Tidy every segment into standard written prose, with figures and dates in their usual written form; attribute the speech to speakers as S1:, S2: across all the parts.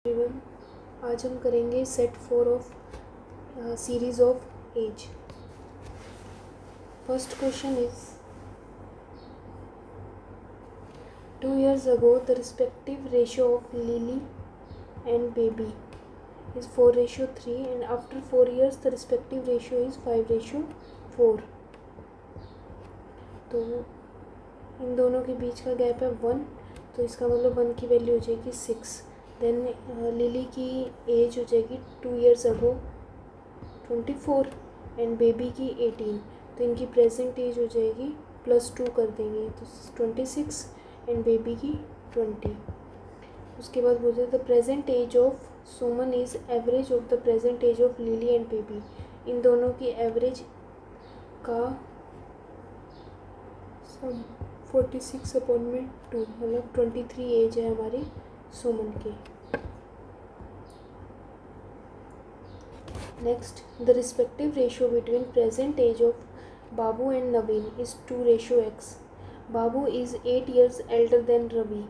S1: Everyone, आज हम करेंगे set 4 of series of age. First question is 2 years ago the respective ratio of Lily and baby is 4:3 and after 4 years the respective ratio is 5:4। तो इन दोनों के बीच का gap है 1, तो इसका मतलब 1 की वैल्यू हो जाएगी 6। देन लिली की एज हो जाएगी 2 years ago 24 एंड बेबी की 18। तो इनकी प्रेजेंट एज हो जाएगी +2 कर देंगे तो 26 एंड बेबी की 20। उसके बाद बोलते हैं the present age of Suman is average of the present age of Lily and Baby. इन दोनों की एवरेज का 46/2 मतलब 23 एज है हमारी सुमन की। Next, the respective ratio between present age of Babu and Naveen is 2:x। Babu is 8 years elder than Ravi,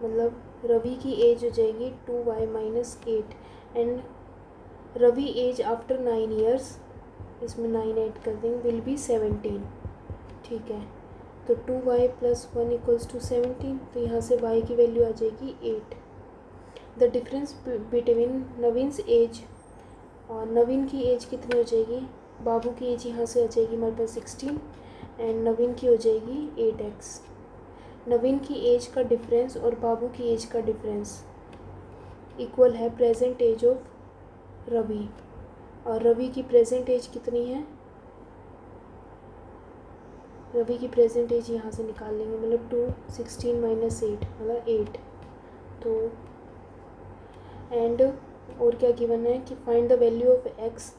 S1: मतलब रवि की एज हो जाएगी 2y - 8 and Ravi age after 9 years, इसमें 9 ऐड कर देंगे, विल बी 17। ठीक है, तो 2y + 1 = 17, तो यहाँ से y की वैल्यू आ जाएगी 8। The difference between Naveen's as और नवीन की एज कितनी हो जाएगी, बाबू की एज यहाँ से आ जाएगी हमारे पास 16 एंड नवीन की हो जाएगी 8x। नवीन की एज का डिफरेंस और बाबू की एज का डिफरेंस इक्वल है प्रेजेंट एज ऑफ रवि, और रवि की प्रेजेंट एज कितनी है, रवि की प्रेजेंट एज यहाँ से निकाल लेंगे, मतलब 216 - 8 मतलब 8। तो एंड और क्या गिवन है कि find the value of x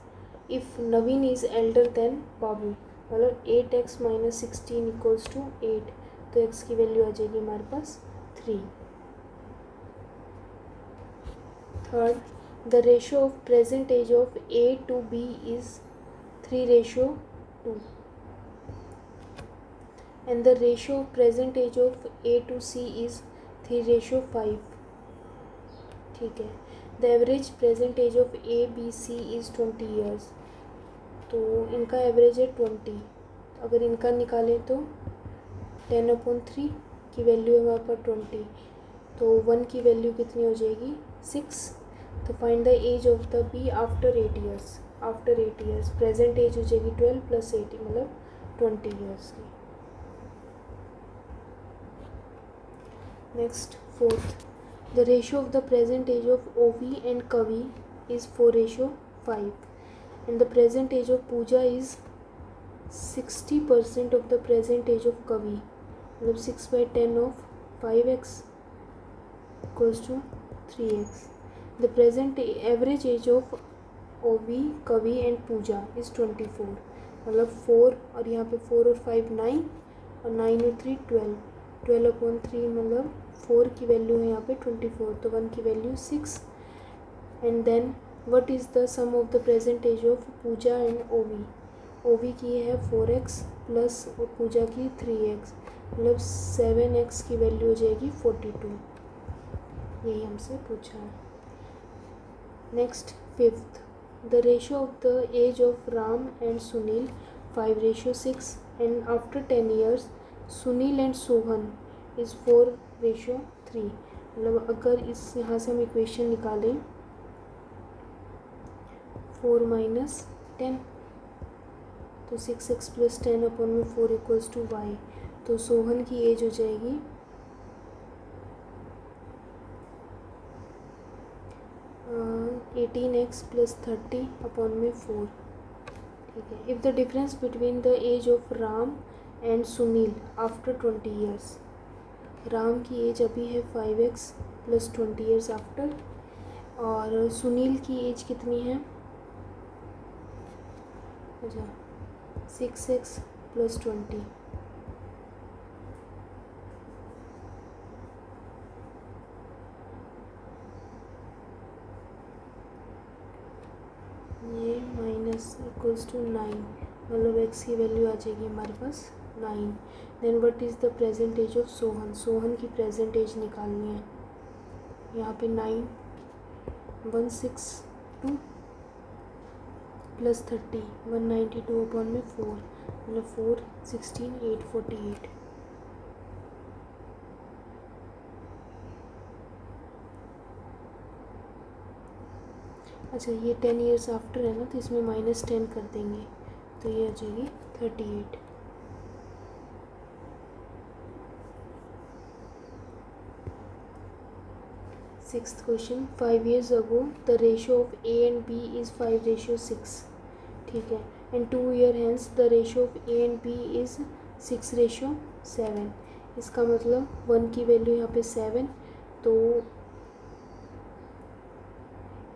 S1: if Naveen is elder then Babu, मतलब 8x - 16 = 8। तो x की वैल्यू आ जाएगी हमारे पास 3। Third, the ratio of present age of A to B is 3:2 and the ratio of present age of A to C is 3:5। ठीक है, the average present age of A B C is 20 years। तो इनका average है 20, अगर इनका निकालें तो 10/3 की वैल्यू है हमारे पास 20, तो 1 की वैल्यू कितनी हो जाएगी 6। तो find the age of the B after 8 years। After 8 years present age हो जाएगी 12 + 8 मतलब 20 years की। Next, fourth, the ratio of the present age of Ovi and Kavi is 4:5 and the present age of Puja is 60% of the present age of Kavi, मतलब 6/10 of 5x = 3x। The present average age of Ovi Kavi and Puja is 24, मतलब 4 और यहाँ पे 4 और 5 9 और 9 और 3 12, 12/3 मतलब 4 की वैल्यू है यहाँ पे 24, तो 1 की value 6। And then what is the sum of the present age of Puja and Ovi. Ovi की है 4x प्लस और पूजा की 3x, मतलब 7x की वैल्यू हो जाएगी 42। यही हमसे पूछा है। Next, fifth, the ratio of the age of Ram and Sunil 5:6 and after 10 years Sunil and Sohan is 4:3। मतलब अगर इस यहाँ से हम इक्वेशन निकालें 4 - 10, तो 6x + 10/4 = y। तो सोहन की एज हो जाएगी 18x + 30/4। ठीक है, if the difference between the age of Ram and Sunil after 20 years, Ram की एज अभी है 5x + 20 years आफ्टर, और सुनील की एज कितनी है, अच्छा 6x + 20। ये -=9, मतलब x की वैल्यू आ जाएगी हमारे पास 9। Then what is the present age of Sohan. Sohan की प्रेजेंट एज निकालनी है, यहाँ पे 9162 प्लस 30 192 अपॉन में 4 मतलब 4 16 848। अच्छा ये 10 ईयर्स आफ्टर है ना, तो इसमें -10 कर देंगे तो ये आ जाएगी 38। Sixth question 5 years ago the ratio of A and B is 5:6। ठीक है, and 2 year hence the ratio of A and B is 6:7। इसका मतलब 1 की वैल्यू यहाँ पे 7, तो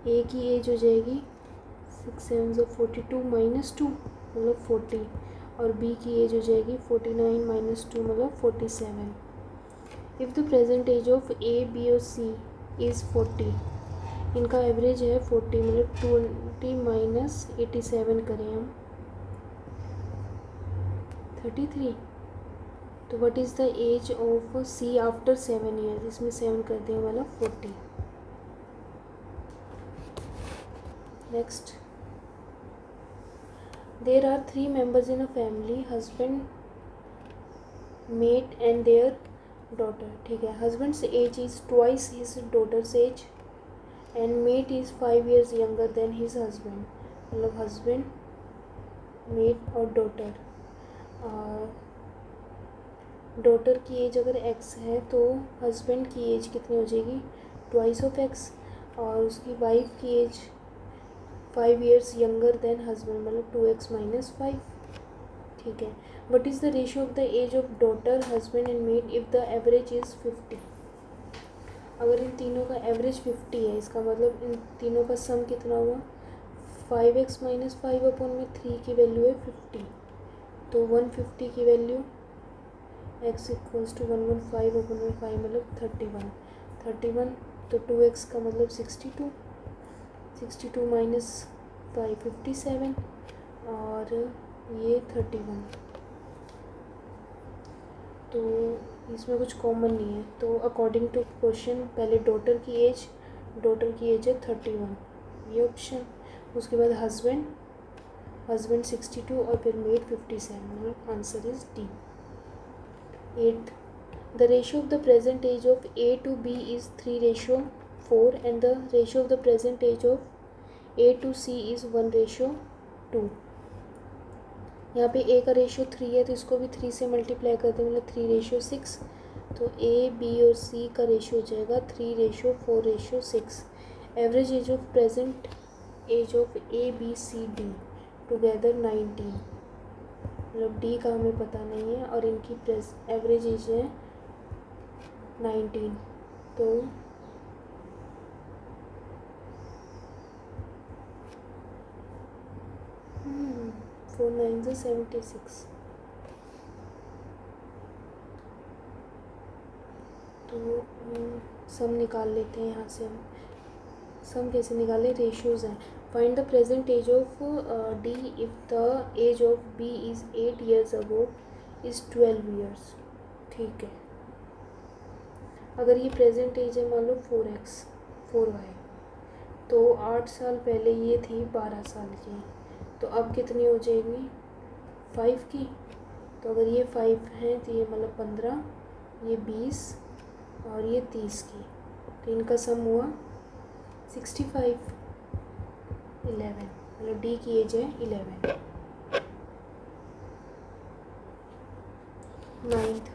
S1: A की एज हो जाएगी 6 7 42 -2 मतलब 40, और B की एज हो जाएगी 49 -2 मतलब 47। If the present age of A B और C इज़ 40, इनका एवरेज है 40 मतलब 20 - 87 करें हम 33। तो what is the age of C after 7 years, इसमें 7 कर दें मतलब 40। Next, there are 3 members in a family, husband, mate and their daughter। ठीक है, husband's age is twice his daughter's age and mate is 5 years younger than his husband। मतलब husband, mate और daughter, daughter की as अगर x है तो husband की as कितनी हो जाएगी ट्वाइस ऑफ x, और उसकी वाइफ की age 5 years younger than husband मतलब 2x - 5। ठीक है, what is the ratio of the age of daughter husband and maid if the average is 50। अगर इन तीनों का एवरेज 50 है, इसका मतलब इन तीनों का सम कितना हुआ 5x - 5 अपॉन में 3 की वैल्यू है 50, तो 150 की वैल्यू x = 115 अपॉन में 5 मतलब 31, तो 2x का मतलब 62 - 5 57 और ये 31, तो इसमें कुछ कॉमन नहीं है। तो अकॉर्डिंग टू क्वेश्चन पहले डॉटर की एज है 31, ये ऑप्शन, उसके बाद हस्बैंड 62 और फिर maid 57, answer is D. 8th, the ratio of the present age of A to B is 3:4 and the ratio of the present age of A to C is 1:2। यहाँ पे A का ratio 3 है तो इसको भी 3 से मल्टीप्लाई कर दें मतलब 3:6, तो A B और C का रेशियो हो जाएगा 3:4:6। Average age of present age of A B C D together 19, मतलब D का हमें पता नहीं है और इनकी एवरेज एज है 19, तो 4 9 76, तो सम निकाल लेते हैं। यहाँ से हम सम कैसे निकालें, रेशियोज़ हैं। Find the present age of D if the age of B is 8 years ago is 12 years। ठीक है, अगर ये प्रेजेंट एज है मान लो 4x 4y, तो 8 साल पहले ये थी 12 साल की, तो अब कितनी हो जाएगी 5 की, तो अगर ये 5 हैं तो ये मतलब 15, ये 20 और ये 30 की, तो इनका सम हुआ 65 11, मतलब डी की एज है 11। 9th,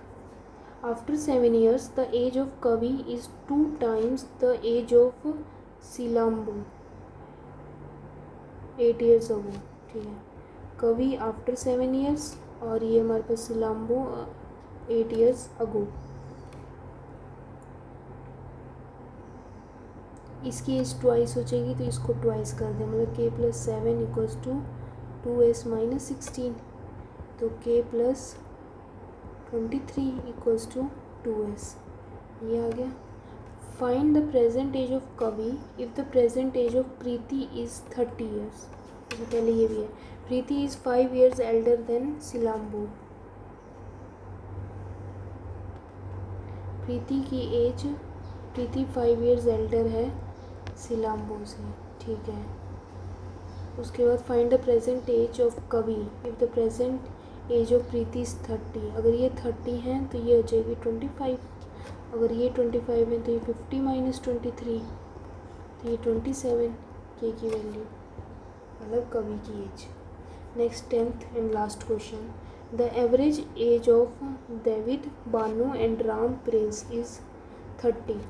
S1: after 7 years the age of Kavi is 2 times the age of Silambu 8 years ago. ठीक है, कवि आफ्टर 7 years और ये हमारे पास सिलाम्बू 8 years अगो। इसकी एज ट्वाइस हो जाएगी तो इसको ट्वाइस कर दें मतलब k + 7 = 2s - 16, तो k + 23 = 2s, ये आ गया। Find the present age of Kavi if the present age of Preeti is 30 years। तो पहले ये भी है, Preeti is 5 years elder then Silambu. Preeti की एज प्रीति 5 years एल्डर है सिलाम्बो से, ठीक है। उसके बाद find the present age of Kavi if the present age of Preeti is 30। अगर ये 30 हैं तो ये हो जाएगी 25, अगर ये 25 है तो ये 50 माइनस 23 तो ये 27 के की वैल्यू, मतलब कवि की age. Next 10th and last question, the average age of David Banu and Ram Prince is 30।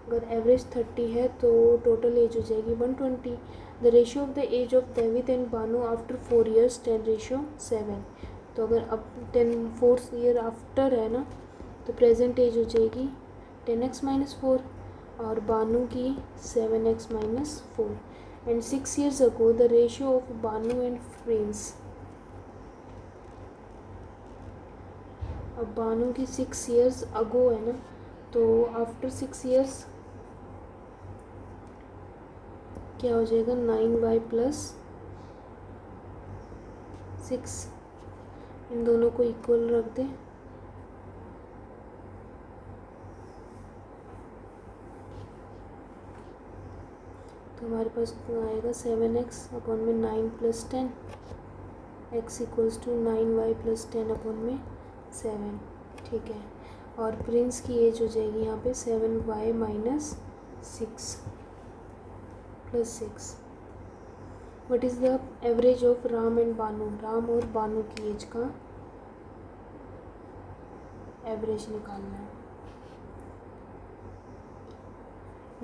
S1: अगर एवरेज 30 है तो टोटल एज हो जाएगी 120। The ratio of the age of David and Banu after 4 years 10:7। तो अगर अब 4th ईयर आफ्टर है ना तो प्रेजेंट एज हो जाएगी 10x-4 और बानू की 7x-4। And 6 years ago the ratio of Banu and Prince, अब बानू की 6 years अगो है ना तो आफ्टर 6 years क्या हो जाएगा 9y + 6। इन दोनों को इक्वल रख दें तो हमारे पास आएगा 7x/9 + 10 x = 9y + 10/7, ठीक है। और प्रिंस की एज हो जाएगी यहाँ पे 7y - 6 + 6। What is the average of Ram and Banu, Ram और बानू की एज का एवरेज निकालना है।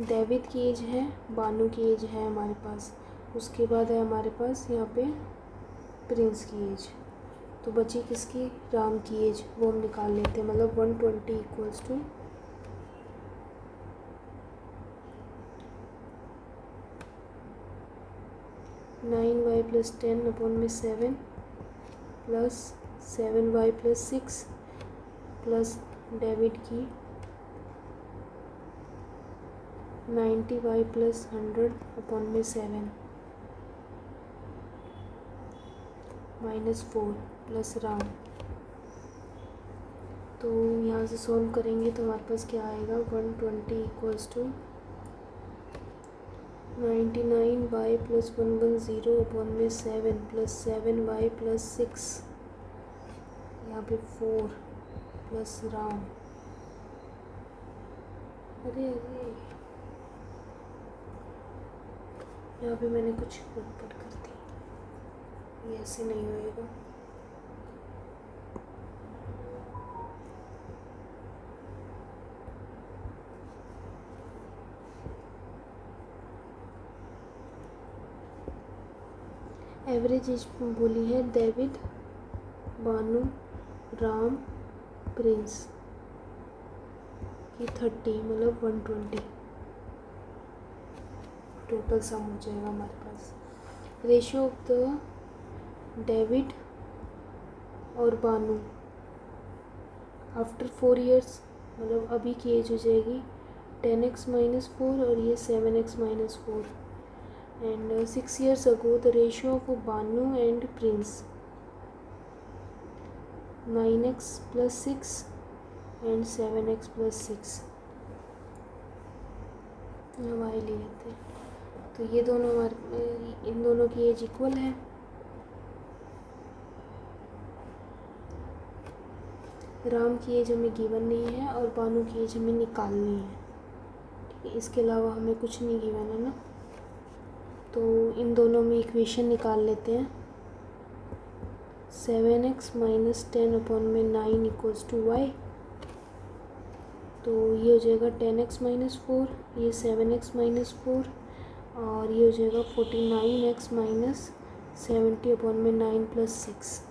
S1: डेविड की एज है, बानू की एज है हमारे पास, उसके बाद है हमारे पास यहाँ पे प्रिंस की एज, तो बची किसकी, राम की एज, वो हम निकाल लेते हैं। मतलब 120 = 9y + 10/7 + 7y + 6 प्लस डेविड की 90y + 100/7 -4 प्लस राम। तो यहाँ से सॉल्व करेंगे तो हमारे पास क्या आएगा, 120 = 99y + 110/7 + 7y + 6, यहाँ पे 4 प्लस राम। अरे यहाँ पे मैंने कुछ गड़बड़ कर दी, ये ऐसे नहीं होएगा। एवरेज एज बोली है डेविड, बानू, राम, प्रिंस की 30, मतलब 120 टोटल सम हो जाएगा हमारे पास। रेशियो ऑफ द डेविड और बानू आफ्टर 4 years, मतलब अभी की एज हो जाएगी 10x-4 और ये 7x-4। And 6 years ago the ratio of Banu and Prince 9x + 6 and 7x + 6। y ले लेते हैं तो ये दोनों हमारे, इन दोनों की एज इक्वल है। राम की एज हमें गिवन नहीं है और बानू की एज हमें निकालनी है, ठीक है। इसके अलावा हमें कुछ नहीं गिवन है ना, तो इन दोनों में इक्वेशन निकाल लेते हैं। 7x - 10/9 = y, तो ये हो जाएगा 10x-4, ये 7x-4 और ये हो जाएगा 49x - 70/9 + 6,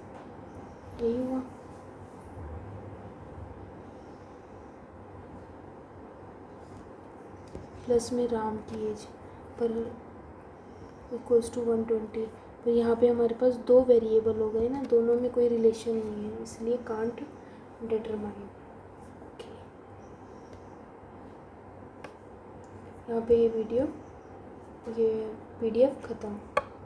S1: यही हुआ। प्लस में राम की एज पर = 120, पर यहाँ पे हमारे पास 2 वेरिएबल हो गए ना, दोनों में कोई रिलेशन नहीं है, इसलिए कांट डिटरमाइन। यहाँ पे ये PDF ख़त्म।